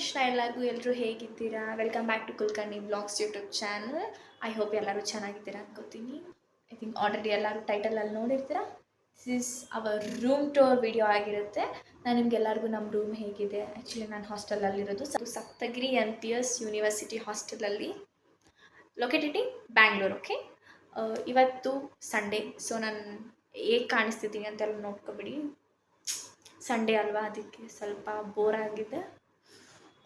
ಕೃಷ್ಣ ಎಲ್ಲರೂ ಹೇಗಿದ್ದೀರಾ? Welcome back to Kulkarni blogs YouTube channel. I hope ಎಲ್ಲರೂ ಚೆನ್ನಾಗಿದ್ದೀರಾ ಅನ್ಕೋತೀನಿ. ಐ ಥಿಂಕ್ ಆಲ್ರೆಡಿ ಎಲ್ಲರೂ ಟೈಟಲಲ್ಲಿ ನೋಡಿರ್ತೀರಾ. This is our room tour video ಆಗಿರುತ್ತೆ. ನಾನು ನಿಮ್ಗೆಲ್ಲರಿಗೂ ನಮ್ಮ ರೂಮ್ ಹೇಗಿದೆ, ಆ್ಯಕ್ಚುಲಿ ನಾನು ಹಾಸ್ಟೆಲಲ್ಲಿರೋದು ಸಪ್ತಗಿರಿ NPS ಯೂನಿವರ್ಸಿಟಿ ಹಾಸ್ಟೆಲಲ್ಲಿ ಲೊಕೇಟೆಡ್ ಇನ್ ಬ್ಯಾಂಗ್ಳೂರ್. ಓಕೆ, ಇವತ್ತು ಸಂಡೇ, ಸೊ ನಾನು ಹೇಗೆ ಕಾಣಿಸ್ತಿದ್ದೀನಿ ಅಂತೆಲ್ಲ ನೋಡ್ಕೊಬಿಡಿ. ಸಂಡೇ ಅಲ್ವಾ, ಅದಕ್ಕೆ ಸ್ವಲ್ಪ ಬೋರ್ ಆಗಿದೆ.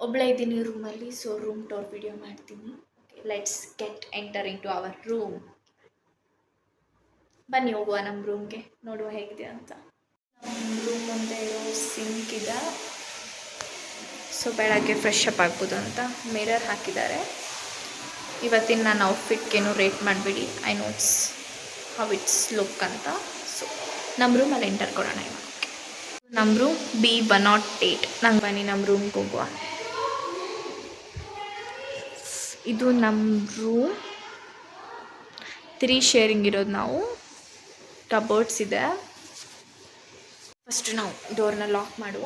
ಒಬ್ಬಳೇ ಇದ್ದೀನಿ ರೂಮಲ್ಲಿ, ಸೊ ರೂಮ್ ಟೂರ್ ವಿಡಿಯೋ ಮಾಡ್ತೀನಿ. Okay, let's get enter in to our room. ಬನ್ನಿ ಹೋಗುವ ನಮ್ಮ ರೂಮ್ಗೆ, ನೋಡುವ ಹೇಗಿದೆ ಅಂತ. ನಮ್ಮ ರೂಮ್ ಮುಂದೆ ಇರೋ ಸಿಂಕ್ ಇದೆ, ಸೊ ಬೆಳಗ್ಗೆ ಫ್ರೆಶ್ ಅಪ್ ಆಗ್ಬೋದು ಅಂತ ಮಿರರ್ ಹಾಕಿದ್ದಾರೆ. ಇವತ್ತಿನ ನನ್ನ ಔಟ್ಫಿಟ್ಗೇನು ರೇಟ್ ಮಾಡಿಬಿಡಿ, I notes how it's look ಅಂತ. ಸೊ ನಮ್ಮ ರೂಮಲ್ಲಿ ಎಂಟರ್ ಕೊಡೋಣ ಇವಾಗ. ನಮ್ಮ ರೂಮ್ B108. ನಂಗೆ ಬನ್ನಿ ನಮ್ಮ ರೂಮ್ಗೆ ಹೋಗುವ. ಇದು ನಮ್ಮ ರೂಮ್, 3 ಶೇರಿಂಗ್ ಇರೋದು ನಾವು. ಕಬೋರ್ಡ್ಸ್ ಇದೆ. ಫಸ್ಟ್ ನಾವು ಡೋರ್ನ ಲಾಕ್ ಮಾಡುವ.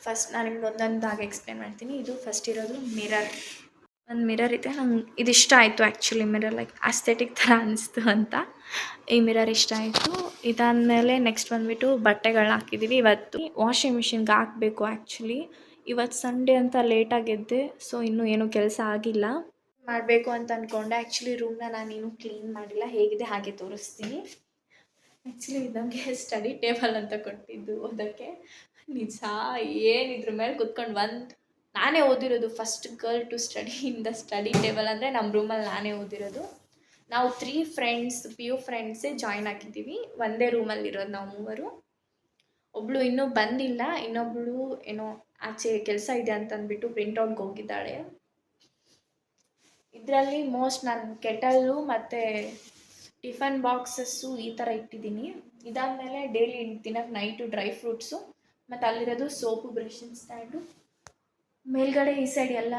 ಫಸ್ಟ್ ನಾನು ನಿಮ್ಗೆ ಒಂದೊಂದಾಗಿ ಎಕ್ಸ್ಪ್ಲೇನ್ ಮಾಡ್ತೀನಿ. ಇದು ಫಸ್ಟ್ ಇರೋದು ಮಿರರ್. ಒಂದು ಮಿರರ್ ಇದೆ, ನಂಗೆ ಇದಿಷ್ಟ ಆಯಿತು ಆ್ಯಕ್ಚುಲಿ. ಮಿರರ್ ಲೈಕ್ ಆಸ್ಥೆಟಿಕ್ ಥರ ಅನಿಸ್ತು ಅಂತ ಈ ಮಿರರ್ ಇಷ್ಟ ಆಯಿತು. ಇದಾದಮೇಲೆ ನೆಕ್ಸ್ಟ್ ಬಂದುಬಿಟ್ಟು ಬಟ್ಟೆಗಳನ್ನ ಹಾಕಿದ್ದೀವಿ. ಇವತ್ತು ವಾಷಿಂಗ್ ಮಿಷಿನ್ಗೆ ಹಾಕಬೇಕು ಆ್ಯಕ್ಚುಲಿ. ಇವತ್ತು ಸಂಡೇ ಅಂತ ಲೇಟಾಗಿ ಎದ್ದೆ, ಸೊ ಇನ್ನೂ ಏನೂ ಕೆಲಸ ಆಗಿಲ್ಲ. ಮಾಡಬೇಕು ಅಂತ ಅಂದ್ಕೊಂಡೆ. ಆ್ಯಕ್ಚುಲಿ ರೂಮ್ನ ನಾನೇನು ಕ್ಲೀನ್ ಮಾಡಿಲ್ಲ, ಹೇಗಿದೆ ಹಾಗೆ ತೋರಿಸ್ತೀನಿ. ಆ್ಯಕ್ಚುಲಿ ಇದಕ್ಕೆ ಸ್ಟಡಿ ಟೇಬಲ್ ಅಂತ ಕೊಟ್ಟಿದ್ದು ಓದೋಕ್ಕೆ. ನಿಜ ಏನಿದ್ರ ಮೇಲೆ ಕುತ್ಕೊಂಡು ನಾನೇ ಓದಿರೋದು. First girl to study in the study table ಅಂದರೆ ನಮ್ಮ ರೂಮಲ್ಲಿ ನಾನೇ ಓದಿರೋದು. ನಾವು 3 ಫ್ರೆಂಡ್ಸ್, PU ಫ್ರೆಂಡ್ಸೇ ಜಾಯ್ನ್ ಆಗಿದ್ದೀವಿ. ಒಂದೇ ರೂಮಲ್ಲಿರೋದು ನಾವು 3. ಒಬ್ಬಳು ಇನ್ನೂ ಬಂದಿಲ್ಲ, ಇನ್ನೊಬ್ಬಳು ಏನೋ ಆಚೆ ಕೆಲಸ ಇದೆ ಅಂತಂದ್ಬಿಟ್ಟು ಪ್ರಿಂಟೌಟ್ಗೆ ಹೋಗಿದ್ದಾಳೆ. ಇದರಲ್ಲಿ ಮೋಸ್ಟ್ ನಾನು ಕೆಟಲ್ಲು ಮತ್ತು ಟಿಫನ್ ಬಾಕ್ಸಸ್ಸು ಈ ಥರ ಇಟ್ಟಿದ್ದೀನಿ. ಇದಾದಮೇಲೆ ಡೈಲಿ ತಿನ್ನೋಕ್ಕೆ ನೈಟು ಡ್ರೈ ಫ್ರೂಟ್ಸು, ಮತ್ತು ಅಲ್ಲಿರೋದು ಸೋಪು, ಬ್ರಷಿಂಗ್ ಸ್ಟ್ಯಾಂಡು. ಮೇಲ್ಗಡೆ ಈ ಸೈಡ್ ಎಲ್ಲ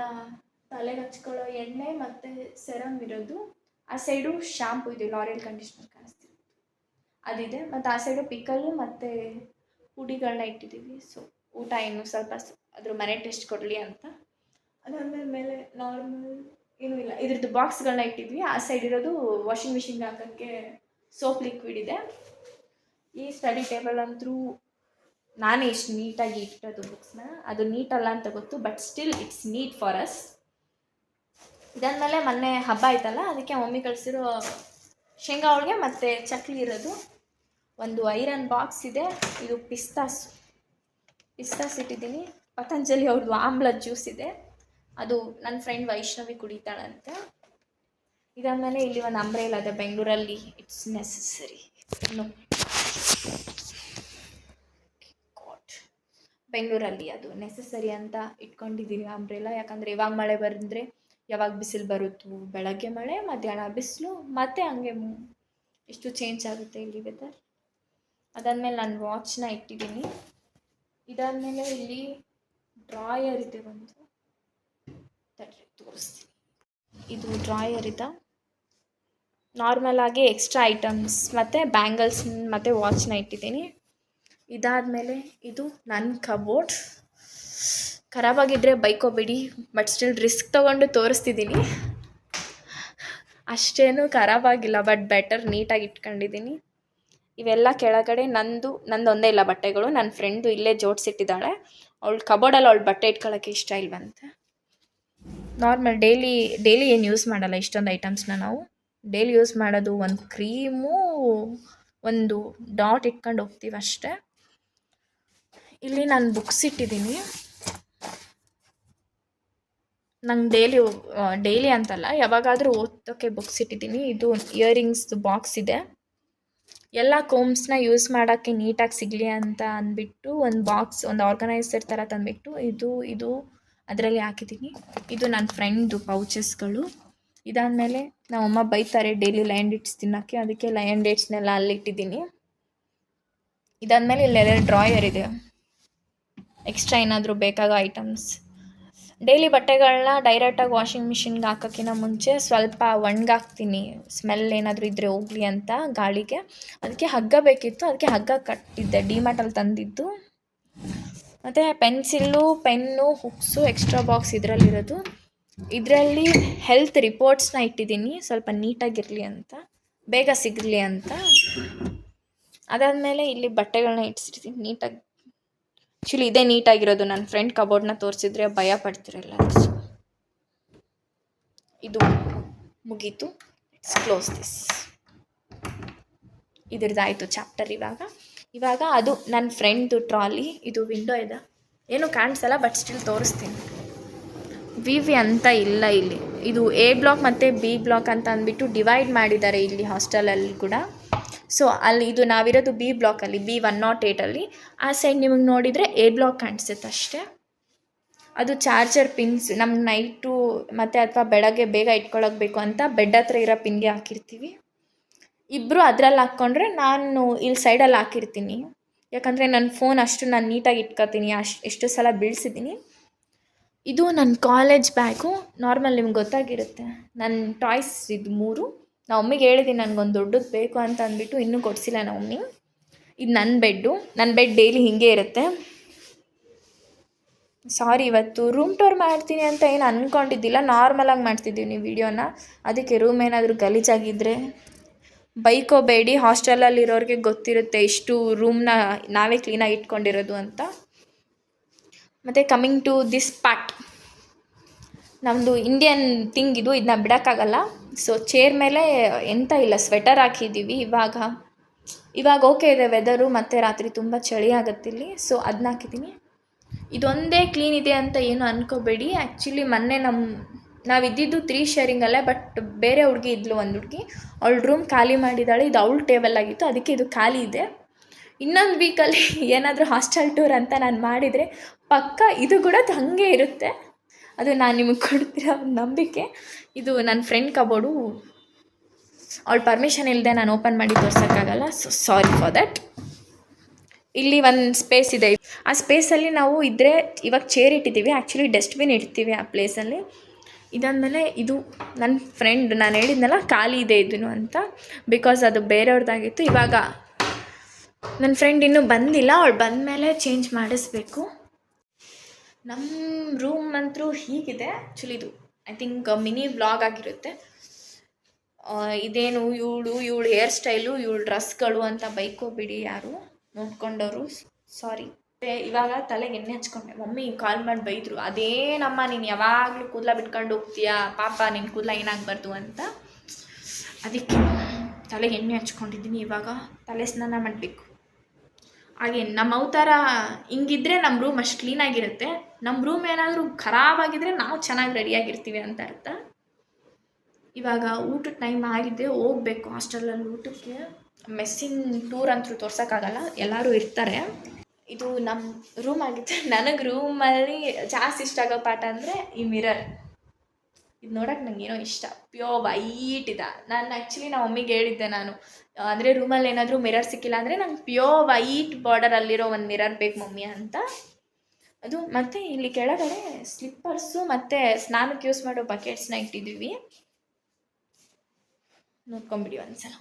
ತಲೆಗೆ ಹಚ್ಕೊಳ್ಳೋ ಎಣ್ಣೆ ಮತ್ತು ಸೆರಮ್ ಇರೋದು. ಆ ಸೈಡು ಶಾಂಪು ಇದೆ, ಲಾರಿಯಲ್ ಕಂಡೀಷ್ನರ್ ಕಾಣಿಸ್ತಿದೆ, ಅದಿದೆ. ಮತ್ತು ಆ ಸೈಡು ಪಿಕಲ್ಲು ಮತ್ತು ಪುಡಿಗಳನ್ನ ಇಟ್ಟಿದ್ದೀವಿ. ಸೊ ಊಟ ಇನ್ನು ಸ್ವಲ್ಪ ಅದ್ರ ಮನೆ ಟೇಸ್ಟ್ ಕೊಡಲಿ ಅಂತ. ಅದಾದಮೇಲೆ ಮೇಲೆ ನಾರ್ಮಲ್ ಏನೂ ಇಲ್ಲ, ಇದ್ರದ್ದು ಬಾಕ್ಸ್ಗಳನ್ನ ಇಟ್ಟಿದ್ವಿ. ಆ ಸೈಡ್ ಇರೋದು ವಾಷಿಂಗ್ ಮಿಷಿನ್ಗೆ ಹಾಕೋಕ್ಕೆ ಸೋಪ್ ಲಿಕ್ವಿಡ್ ಇದೆ. ಈ ಸ್ಟಡಿ ಟೇಬಲ್ ಅಂತೂ ನಾನೇ ಇಷ್ಟು ನೀಟಾಗಿ ಇಟ್ಟೋದು ಬುಕ್ಸ್ನ. ಅದು ನೀಟಲ್ಲ ಅಂತ ಗೊತ್ತು, but still it's neat for us. ಇದಾದಮೇಲೆ ಮೊನ್ನೆ ಹಬ್ಬ ಆಯ್ತಲ್ಲ, ಅದಕ್ಕೆ ಮಮ್ಮಿ ಕಳಿಸಿರೋ ಶೇಂಗಾ ಹೋಳಿಗೆ ಮತ್ತು ಚಕ್ಲಿ ಇರೋದು. ಒಂದು ಐರನ್ ಬಾಕ್ಸ್ ಇದೆ. ಇದು ಪಿಸ್ತಾಸ್ ಇಟ್ಟಿದ್ದೀನಿ. ಪತಂಜಲಿ ಅವ್ರದ್ದು ಆಮ್ಲ ಜ್ಯೂಸ್ ಇದೆ, ಅದು ನನ್ನ ಫ್ರೆಂಡ್ ವೈಷ್ಣವಿ ಕುಡಿತಾಳಂತೆ. ಇದಾದಮೇಲೆ ಇಲ್ಲಿ ಒಂದು ಅಂಬ್ರೆಲಾ ಇದೆ, ಬೆಂಗಳೂರಲ್ಲಿ ಇಟ್ಸ್ ನೆಸೆಸರಿ. ಬೆಂಗಳೂರಲ್ಲಿ ಅದು ನೆಸೆಸರಿ ಅಂತ ಇಟ್ಕೊಂಡಿದ್ದೀನಿ ಅಂಬ್ರೆಲಾ. ಯಾಕಂದರೆ ಇವಾಗ ಮಳೆ ಬಂದರೆ ಯಾವಾಗ ಬಿಸಿಲು ಬರುತ್ತೋ, ಬೆಳಗ್ಗೆ ಮಳೆ, ಮಧ್ಯಾಹ್ನ ಬಿಸಿಲು, ಮತ್ತು ಹಂಗೆ ಎಷ್ಟು ಚೇಂಜ್ ಆಗುತ್ತೆ ಇಲ್ಲಿ ವೆದರ್. ಅದಾದಮೇಲೆ ನಾನು ವಾಚ್ನ ಇಟ್ಟಿದ್ದೀನಿ. ಇದಾದಮೇಲೆ ಇಲ್ಲಿ ಡ್ರಾಯರ್ ಇದೆ ಒಂದು, ತೋರಿಸ್ತೀನಿ. ಇದು ಡ್ರಾಯರ್ ಇದೆ. ನಾರ್ಮಲ್ ಆಗಿ ಎಕ್ಸ್ಟ್ರಾ ಐಟಮ್ಸ್ ಮತ್ತು ಬ್ಯಾಂಗಲ್ಸ್ ಮತ್ತು ವಾಚ್ನ ಇಟ್ಟಿದ್ದೀನಿ. ಇದಾದಮೇಲೆ ಇದು ನನ್ನ ಕಬೋರ್ಡ್. ಖರಾಬಾಗಿದ್ದರೆ ಬೈಕೋಬೇಡಿ, ಬಟ್ ಸ್ಟಿಲ್ ರಿಸ್ಕ್ ತೊಗೊಂಡು ತೋರಿಸ್ತಿದ್ದೀನಿ. ಅಷ್ಟೇನು ಖರಾಬಾಗಿಲ್ಲ, ಬಟ್ ಬೆಟರ್ ನೀಟಾಗಿ ಇಟ್ಕೊಂಡಿದ್ದೀನಿ. ಇವೆಲ್ಲ ಕೆಳಗಡೆ ನಂದು ಒಂದೇ ಇಲ್ಲ ಬಟ್ಟೆಗಳು, ನನ್ನ ಫ್ರೆಂಡು ಇಲ್ಲೇ ಜೋಡಿಸಿಟ್ಟಿದ್ದಾಳೆ. ಅವಳು ಕಬೋರ್ಡಲ್ಲಿ ಅವಳು ಬಟ್ಟೆ ಇಟ್ಕೊಳ್ಳೋಕ್ಕೆ ಇಷ್ಟ ಇಲ್ವಂತೆ. ನಾರ್ಮಲ್ ಡೈಲಿ ಏನು ಯೂಸ್ ಮಾಡಲ್ಲ ಇಷ್ಟೊಂದು ಐಟಮ್ಸ್ನ. ನಾವು ಡೈಲಿ ಯೂಸ್ ಮಾಡೋದು ಒಂದು ಕ್ರೀಮು, ಒಂದು ಡಾಟ್ ಇಟ್ಕೊಂಡು ಹೋಗ್ತೀವಿ ಅಷ್ಟೇ. ಇಲ್ಲಿ ನಾನು ಬುಕ್ಸ್ ಇಟ್ಟಿದ್ದೀನಿ. ನಂಗೆ ಡೈಲಿ ಅಂತಲ್ಲ, ಯಾವಾಗಾದರೂ ಓದೋಕ್ಕೆ ಬುಕ್ಸ್ ಇಟ್ಟಿದ್ದೀನಿ. ಇದು ಇಯರಿಂಗ್ಸ್ದು ಬಾಕ್ಸ್ ಇದೆ. ಎಲ್ಲ ಕೋಮ್ಸ್ನ ಯೂಸ್ ಮಾಡೋಕ್ಕೆ ನೀಟಾಗಿ ಸಿಗಲಿ ಅಂತ ಅಂದ್ಬಿಟ್ಟು ಒಂದು ಬಾಕ್ಸ್, ಒಂದು ಆರ್ಗನೈಸರ್ ಥರ ತಂದುಬಿಟ್ಟು ಇದು ಅದರಲ್ಲಿ ಹಾಕಿದ್ದೀನಿ. ಇದು ನನ್ನ ಫ್ರೆಂಡ್ದು ಪೌಚಸ್ಗಳು. ಇದಾದಮೇಲೆ ನಮ್ಮಮ್ಮ ಬೈತಾರೆ ಡೈಲಿ ಲಯನ್ ಡೇಟ್ಸ್ ತಿನ್ನೋಕ್ಕೆ, ಅದಕ್ಕೆ ಲಯನ್ ಡೇಟ್ಸ್ನೆಲ್ಲ ಅಲ್ಲಿಟ್ಟಿದ್ದೀನಿ. ಇದಾದಮೇಲೆ ಇಲ್ಲೆಲ್ಲ ಡ್ರಾಯರ್ ಇದೆ, ಎಕ್ಸ್ಟ್ರಾ ಏನಾದರೂ ಬೇಕಾಗೋ ಐಟಮ್ಸ್. ಡೈಲಿ ಬಟ್ಟೆಗಳನ್ನ ಡೈರೆಕ್ಟಾಗಿ ವಾಷಿಂಗ್ ಮಿಷಿನ್ಗೆ ಹಾಕೋಕ್ಕಿಂತ ಮುಂಚೆ ಸ್ವಲ್ಪ ಒಣಗಾಕ್ತೀನಿ, ಸ್ಮೆಲ್ ಏನಾದರೂ ಇದ್ದರೆ ಹೋಗಲಿ ಅಂತ ಗಾಳಿಗೆ. ಅದಕ್ಕೆ ಹಗ್ಗ ಬೇಕಿತ್ತು, ಅದಕ್ಕೆ ಹಗ್ಗ ಕಟ್ಟಿದ್ದೆ, ಡಿಮಾರ್ಟಲ್ಲಿ ತಂದಿದ್ದು. ಮತ್ತು pencil, pen, hooks, extra box ಇದರಲ್ಲಿರೋದು. ಇದರಲ್ಲಿ ಹೆಲ್ತ್ ರಿಪೋರ್ಟ್ಸ್ನ ಇಟ್ಟಿದ್ದೀನಿ, ಸ್ವಲ್ಪ ನೀಟಾಗಿರಲಿ ಅಂತ, ಬೇಗ ಸಿಗಲಿ ಅಂತ. ಅದಾದಮೇಲೆ ಇಲ್ಲಿ ಬಟ್ಟೆಗಳನ್ನ ಇಟ್ಟಿರ್ತೀನಿ ನೀಟಾಗಿ. ಆ್ಯಕ್ಚುಲಿ ಇದೇ ನೀಟಾಗಿರೋದು, ನನ್ನ ಫ್ರೆಂಡ್ ಕಬೋರ್ಡ್ನ ತೋರಿಸಿದ್ರೆ ಭಯ ಪಡ್ತಿರಲ್ಲ. ಇದು ಮುಗೀತು. It's close this. ಇದ್ರದ್ದಾಯಿತು ಚಾಪ್ಟರ್. ಇವಾಗ ಅದು ನನ್ನ ಫ್ರೆಂಡ್ದು ಟ್ರಾಲಿ. ಇದು ವಿಂಡೋ ಇದೆ, ಏನೂ ಕಾಣಿಸಲ್ಲ, ಬಟ್ ಸ್ಟಿಲ್ ತೋರಿಸ್ತೀನಿ. ವಿ ಅಂತ ಇಲ್ಲ ಇಲ್ಲಿ. ಇದು ಎ ಬ್ಲಾಕ್ ಮತ್ತು ಬಿ ಬ್ಲಾಕ್ ಅಂತ ಅಂದ್ಬಿಟ್ಟು ಡಿವೈಡ್ ಮಾಡಿದ್ದಾರೆ ಇಲ್ಲಿ ಹಾಸ್ಟೆಲಲ್ಲಿ ಕೂಡ. ಸೊ ಅಲ್ಲಿ ಇದು ನಾವಿರೋದು ಬಿ ಬ್ಲಾಕಲ್ಲಿ, B108ಅಲ್ಲಿ. ಆ ಸೈಡ್ ನಿಮಗೆ ನೋಡಿದರೆ ಎ ಬ್ಲಾಕ್ ಕಾಣಿಸುತ್ತೆ ಅಷ್ಟೇ. ಅದು ಚಾರ್ಜರ್ ಪಿನ್ಸ್ ನಮ್ಗೆ ನೈಟು ಮತ್ತು ಅಥವಾ ಬೆಳಗ್ಗೆ ಬೇಗ ಇಟ್ಕೊಳ್ಳೋಕೆ ಬೇಕು ಅಂತ ಬೆಡ್ ಹತ್ರ ಇರೋ ಪಿನ್ಗೆ ಹಾಕಿರ್ತೀವಿ. ಇಬ್ಬರು ಅದರಲ್ಲಿ ಹಾಕ್ಕೊಂಡ್ರೆ ನಾನು ಇಲ್ಲಿ ಸೈಡಲ್ಲಿ ಹಾಕಿರ್ತೀನಿ, ಯಾಕಂದರೆ ನನ್ನ ಫೋನ್ ಅಷ್ಟು ನಾನು ನೀಟಾಗಿ ಇಟ್ಕೊತೀನಿ, ಎಷ್ಟು ಸಲ ಬೀಳಿಸಿದ್ದೀನಿ. ಇದು ನನ್ನ ಕಾಲೇಜ್ ಬ್ಯಾಗು. ನಾರ್ಮಲ್ ನಿಮ್ಗೆ ಗೊತ್ತಾಗಿರುತ್ತೆ. ನನ್ನ ಟಾಯ್ಸ್ ಇದು 3. ನಾನು ಮಮ್ಮಿಗೆ ಹೇಳಿದ್ದೀನಿ ನನಗೊಂದು ದೊಡ್ಡದು ಬೇಕು ಅಂತ ಅಂದ್ಬಿಟ್ಟು, ಇನ್ನೂ ಕೊಡಿಸಿಲ್ಲ ನಮ್ಮ ಮಮ್ಮಿ. ಇದು ನನ್ನ ಬೆಡ್ ಡೈಲಿ ಹೀಗೆ ಇರುತ್ತೆ. ಸಾರಿ, ಇವತ್ತು ರೂಮ್ ಟೂರ್ ಮಾಡ್ತೀನಿ ಅಂತ ಏನು ಅಂದ್ಕೊಂಡಿದ್ದಿಲ್ಲ, ನಾರ್ಮಲಾಗಿ ಮಾಡ್ತಿದ್ದೀವಿ ವಿಡಿಯೋನ. ಅದಕ್ಕೆ ರೂಮ್ ಏನಾದರೂ ಗಲೀಜಾಗಿದ್ದರೆ ಬೈಕೋಬೇಡಿ, ಹಾಸ್ಟೆಲಲ್ಲಿರೋರಿಗೆ ಗೊತ್ತಿರುತ್ತೆ ಇಷ್ಟು ರೂಮ್ನ ನಾವೇ ಕ್ಲೀನಾಗಿ ಇಟ್ಕೊಂಡಿರೋದು ಅಂತ. ಮತ್ತು ಕಮಿಂಗ್ ಟು ದಿಸ್ ಪಾರ್ಟ್, ನಮ್ಮದು ಇಂಡಿಯನ್ ಥಿಂಗ್ ಇದು, ಇದನ್ನ ಬಿಡೋಕ್ಕಾಗಲ್ಲ. ಸೊ ಚೇರ್ ಮೇಲೆ ಎಂತ ಇಲ್ಲ, ಸ್ವೆಟರ್ ಹಾಕಿದ್ದೀವಿ. ಇವಾಗ ಓಕೆ ಇದೆ ವೆದರು, ಮತ್ತು ರಾತ್ರಿ ತುಂಬ ಚಳಿ ಆಗುತ್ತಿಲ್ಲಿ, ಸೊ ಅದನ್ನ ಹಾಕಿದ್ದೀನಿ. ಇದೊಂದೇ ಕ್ಲೀನ್ ಇದೆ ಅಂತ ಏನು ಅಂದ್ಕೋಬೇಡಿ. ಆ್ಯಕ್ಚುಲಿ ಮೊನ್ನೆ ನಾವಿದ್ದಿದ್ದು 3 ಶೇರಿಂಗಲ್ಲೇ, ಬಟ್ ಬೇರೆ ಹುಡುಗಿ ಇದ್ಲು, ಒಂದು ಹುಡುಗಿ, ಅವಳ ರೂಮ್ ಖಾಲಿ ಮಾಡಿದ್ದಾಳೆ. ಇದು ಅವಳ ಟೇಬಲ್ ಆಗಿತ್ತು, ಅದಕ್ಕೆ ಇದು ಖಾಲಿ ಇದೆ. ಇನ್ನೊಂದು ವೀಕಲ್ಲಿ ಏನಾದರೂ ಹಾಸ್ಟೆಲ್ ಟೂರ್ ಅಂತ ನಾನು ಮಾಡಿದರೆ ಪಕ್ಕ ಇದು ಕೂಡ ಹಾಗೆ ಇರುತ್ತೆ. ಅದು ನಾನು ನಿಮಗೆ ಕೊಡ್ತಿರೋ ನಂಬಿಕೆ. ಇದು ನನ್ನ ಫ್ರೆಂಡ್ ಕಬೋರ್ಡು, ಅವಳು ಪರ್ಮಿಷನ್ ಇಲ್ಲದೆ ನಾನು ಓಪನ್ ಮಾಡಿ ತೋರ್ಸೋಕ್ಕಾಗಲ್ಲ, ಸೊ ಸಾರಿ ಫಾರ್ ದ್ಯಾಟ್. ಇಲ್ಲಿ ಒಂದು ಸ್ಪೇಸ್ ಇದೆ, ಆ ಸ್ಪೇಸಲ್ಲಿ ನಾವು ಇದ್ದರೆ ಇವಾಗ ಚೇರ್ ಇಟ್ಟಿದ್ದೀವಿ, ಆ್ಯಕ್ಚುಲಿ ಡಸ್ಟ್ಬಿನ್ ಇಡ್ತೀವಿ ಆ ಪ್ಲೇಸಲ್ಲಿ. ಇದಾದಮೇಲೆ ಇದು ನನ್ನ ಫ್ರೆಂಡ್, ನಾನು ಹೇಳಿದ್ನಲ್ಲ ಖಾಲಿ ಇದೆ ಇದನ್ನು ಅಂತ, ಬಿಕಾಸ್ ಅದು ಬೇರೆಯವ್ರದ್ದಾಗಿತ್ತು. ಇವಾಗ ನನ್ನ ಫ್ರೆಂಡ್ ಇನ್ನೂ ಬಂದಿಲ್ಲ, ಅವಳು ಬಂದಮೇಲೆ ಚೇಂಜ್ ಮಾಡಿಸ್ಬೇಕು. ನಮ್ಮ ರೂಮ್ ಅಂತೂ ಹೀಗಿದೆ. ಆ್ಯಕ್ಚುಲಿ ಇದು ಐ ಥಿಂಕ್ ಮಿನಿ ವ್ಲಾಗ್ ಆಗಿರುತ್ತೆ. ಇದೇನು ಇವಳು ಹೇರ್ ಸ್ಟೈಲು, ಇವಳು ಡ್ರೆಸ್ಗಳು ಅಂತ ಬೈಕೋಬಿಡಿ ಯಾರು ನೋಡ್ಕೊಂಡವರು, ಸಾರಿ. ಇವಾಗ ತಲೆಗೆ ಎಣ್ಣೆ ಹಚ್ಕೊಂಡೆ, ಮಮ್ಮಿ ಕಾಲ್ ಮಾಡಿ ಬೈದರು, ಅದೇನಮ್ಮ ನೀನು ಯಾವಾಗಲೂ ಕೂದಲ ಬಿಟ್ಕೊಂಡು ಹೋಗ್ತೀಯಾ, ಪಾಪ ನಿನ್ನ ಕೂದಲ ಏನಾಗಬಾರ್ದು ಅಂತ. ಅದಕ್ಕೆ ತಲೆಗೆ ಎಣ್ಣೆ ಹಚ್ಕೊಂಡಿದ್ದೀನಿ. ಇವಾಗ ತಲೆ ಸ್ನಾನ ಮಾಡಬೇಕು. ಹಾಗೆ ನಮ್ಮ ಅವತಾರ ಹಿಂಗಿದ್ರೆ ನಮ್ಮ ರೂಮ್ ಅಷ್ಟು ಕ್ಲೀನಾಗಿರುತ್ತೆ. ನಮ್ಮ ರೂಮ್ ಏನಾದರೂ ಖರಾಬಾಗಿದ್ದರೆ ನಾವು ಚೆನ್ನಾಗಿ ರೆಡಿಯಾಗಿರ್ತೀವಿ ಅಂತ ಅರ್ಥ. ಇವಾಗ ಊಟದ ಟೈಮ್ ಆಗಿದೆ, ಹೋಗ್ಬೇಕು ಹಾಸ್ಟೆಲಲ್ಲಿ ಊಟಕ್ಕೆ. ಮೆಸ್ಸಿನ ಟೂರ್ ಅಂತೂ ತೋರ್ಸೋಕ್ಕಾಗಲ್ಲ, ಎಲ್ಲರೂ ಇರ್ತಾರೆ. ಇದು ನಮ್ಮ ರೂಮ್ ಆಗಿತ್ತು. ನನಗೆ ರೂಮಲ್ಲಿ ಜಾಸ್ತಿ ಇಷ್ಟ ಆಗೋ ಪಾಠ ಅಂದರೆ ಈ ಮಿರರ್. ಇದು ನೋಡೋಕೆ ನಂಗೆ ಏನೋ ಇಷ್ಟ, ಪ್ಯೂರ್ ವೈಟ್ ಇದೆ. ನಾನು ಆ್ಯಕ್ಚುಲಿ ನಮ್ಮ ಮಮ್ಮಿಗೆ ಹೇಳಿದ್ದೆ, ನಾನು ಅಂದರೆ ರೂಮಲ್ಲಿ ಏನಾದರೂ ಮಿರರ್ ಸಿಕ್ಕಿಲ್ಲ ಅಂದರೆ ನಂಗೆ ಪ್ಯೂರ್ ವೈಟ್ ಬಾರ್ಡರಲ್ಲಿರೋ ಒಂದು ಮಿರರ್ ಬೇಕು ಮಮ್ಮಿ ಅಂತ. ಅದು ಮತ್ತು ಇಲ್ಲಿ ಕೆಳಗಡೆ ಸ್ಲಿಪ್ಪರ್ಸು ಮತ್ತು ಸ್ನಾನಕ್ಕೆ ಯೂಸ್ ಮಾಡೋ ಬಕೆಟ್ಸ್ನ ಇಟ್ಟಿದ್ದೀವಿ, ನೋಡ್ಕೊಂಬಿಡಿ ಒಂದ್ಸಲ.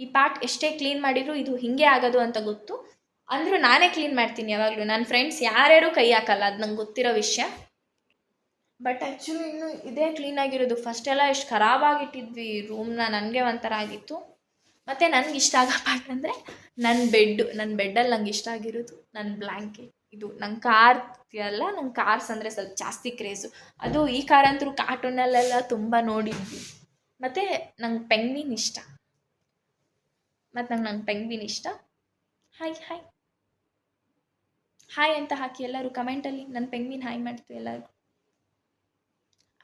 ಈ ಪಾರ್ಟ್ ಎಷ್ಟೇ ಕ್ಲೀನ್ ಮಾಡಿದರೂ ಇದು ಹೀಗೆ ಆಗೋದು ಅಂತ ಗೊತ್ತು, ಅಂದರೂ ನಾನೇ ಕ್ಲೀನ್ ಮಾಡ್ತೀನಿ ಯಾವಾಗಲೂ. ನನ್ನ ಫ್ರೆಂಡ್ಸ್ ಯಾರ್ಯಾರೂ ಕೈ ಹಾಕಲ್ಲ, ಅದು ನಂಗೆ ಗೊತ್ತಿರೋ ವಿಷಯ. ಬಟ್ ಆ್ಯಕ್ಚುಲಿ ಇನ್ನು ಇದೇ ಕ್ಲೀನಾಗಿರೋದು. ಫಸ್ಟೆಲ್ಲ ಎಷ್ಟು ಖರಾಬಾಗಿಟ್ಟಿದ್ವಿ ರೂಮ್ನ, ನನಗೆ ಒಂಥರ ಆಗಿತ್ತು. ಮತ್ತು ನನಗೆ ಇಷ್ಟ ಆಗೋ ಪಾರ್ಟ್ ಅಂದರೆ ನನ್ನ ಬೆಡ್ಡಲ್ಲಿ ನಂಗೆ ಇಷ್ಟ ಆಗಿರೋದು ನನ್ನ ಬ್ಲ್ಯಾಂಕೆಟ್. ಇದು ನಂಗೆ ಕಾರ್ ಅಲ್ಲ, ನಂಗೆ ಕಾರ್ಸ್ ಅಂದರೆ ಸ್ವಲ್ಪ ಜಾಸ್ತಿ ಕ್ರೇಜು. ಅದು ಈ ಕಾರ್ ಅಂತೂ ಕಾರ್ಟೂನಲ್ಲೆಲ್ಲ ತುಂಬ ನೋಡಿದ್ವಿ. ಮತ್ತು ನಂಗೆ ಪೆಂಗ್ವಿನ್ ಇಷ್ಟ, ನಂಗೆ ಪೆಂಗ್ವಿನ್ ಇಷ್ಟ. ಹಾಯ್ ಹಾಯ್ ಹಾಯ್ ಅಂತ ಹಾಕಿ ಎಲ್ಲರೂ ಕಮೆಂಟಲ್ಲಿ, ನನ್ನ ಪೆಂಗ್ವಿನ್ ಹಾಯ್ ಮಾಡ್ತೀವಿ ಎಲ್ಲರೂ.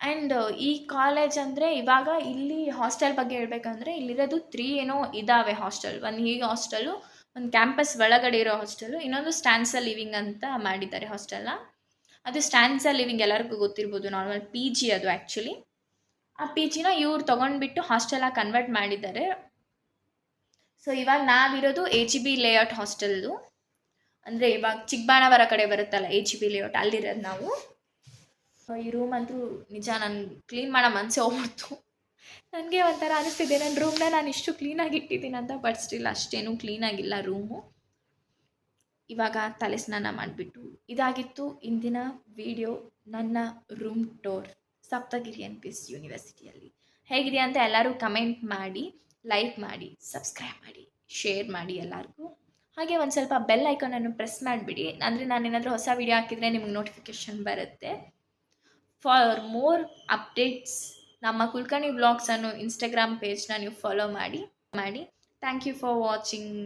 ಆ್ಯಂಡ್ ಈ ಕಾಲೇಜ್ ಅಂದರೆ ಇವಾಗ ಇಲ್ಲಿ ಹಾಸ್ಟೆಲ್ ಬಗ್ಗೆ ಹೇಳ್ಬೇಕಂದ್ರೆ ಇಲ್ಲಿರೋದು 3 ಏನೋ ಇದ್ದಾವೆ ಹಾಸ್ಟೆಲ್. ಒಂದು ಹೀಗೆ ಹಾಸ್ಟೆಲು, ಒಂದು ಕ್ಯಾಂಪಸ್ ಒಳಗಡೆ ಇರೋ ಹಾಸ್ಟೆಲು, ಇನ್ನೊಂದು ಸ್ಟ್ಯಾನ್ಸಾ ಲಿವಿಂಗ್ ಅಂತ ಮಾಡಿದ್ದಾರೆ ಹಾಸ್ಟೆಲ್ನ. ಅದು ಸ್ಟ್ಯಾನ್ಸಾ ಲಿವಿಂಗ್ ಎಲ್ಲರಿಗೂ ಗೊತ್ತಿರ್ಬೋದು, ನಾರ್ಮಲ್ PG ಅದು ಆ್ಯಕ್ಚುಲಿ. ಆ PGನ ಇವ್ರು ತೊಗೊಂಡ್ಬಿಟ್ಟು ಹಾಸ್ಟೆಲಾಗಿ ಕನ್ವರ್ಟ್ ಮಾಡಿದ್ದಾರೆ. ಸೊ ಇವಾಗ ನಾವಿರೋದು AGB ಲೇಔಟ್ ಹಾಸ್ಟೆಲ್ದು, ಅಂದರೆ ಇವಾಗ ಚಿಕ್ಕಬಾಣಾವರ ಕಡೆ ಬರುತ್ತಲ್ಲ AGB ಲೇಔಟ್, ಅಲ್ಲಿರೋದು ನಾವು. ಈ ರೂಮ್ ಅಂತೂ ನಿಜ ನಾನು ಕ್ಲೀನ್ ಮಾಡೋ ಮನಸ್ಸೇ ಹೋಗ್ಬಿಡ್ತು. ನನಗೆ ಒಂಥರ ಅನಿಸ್ತಿದೆ ನನ್ನ ರೂಮ್ನ ನಾನು ಇಷ್ಟು ಕ್ಲೀನಾಗಿ ಇಟ್ಟಿದ್ದೀನಂತ. ಬಟ್ ಸ್ಟಿಲ್ ಅಷ್ಟೇನೂ ಕ್ಲೀನಾಗಿಲ್ಲ ರೂಮು. ಇವಾಗ ತಲೆ ಸ್ನಾನ ಮಾಡಿಬಿಟ್ಟು ಇದಾಗಿತ್ತು ಇಂದಿನ ವಿಡಿಯೋ, ನನ್ನ room tour Saptagiri N P S ಯೂನಿವರ್ಸಿಟಿಯಲ್ಲಿ. ಹೇಗಿದೆ ಅಂತ ಎಲ್ಲರೂ ಕಮೆಂಟ್ ಮಾಡಿ, ಲೈಕ್ ಮಾಡಿ, ಸಬ್ಸ್ಕ್ರೈಬ್ ಮಾಡಿ, ಶೇರ್ ಮಾಡಿ ಎಲ್ಲರಿಗೂ. ಹಾಗೆ ಒಂದು ಸ್ವಲ್ಪ ಬೆಲ್ ಐಕಾನನ್ನು ಪ್ರೆಸ್ ಮಾಡಿಬಿಡಿ, ಅಂದರೆ ನಾನೇನಾದರೂ ಹೊಸ ವಿಡಿಯೋ ಹಾಕಿದರೆ ನಿಮಗೆ ನೋಟಿಫಿಕೇಷನ್ ಬರುತ್ತೆ. ಫಾರ್ ಮೋರ್ ಅಪ್ಡೇಟ್ಸ್ ನಮ್ಮ ಕುಲ್ಕರ್ಣಿ ವ್ಲಾಗ್ಸ್ ಅನ್ನೋ ಇನ್ಸ್ಟಾಗ್ರಾಮ್ ಪೇಜ್ನ ನೀವು ಫಾಲೋ ಮಾಡಿ. Thank you for watching.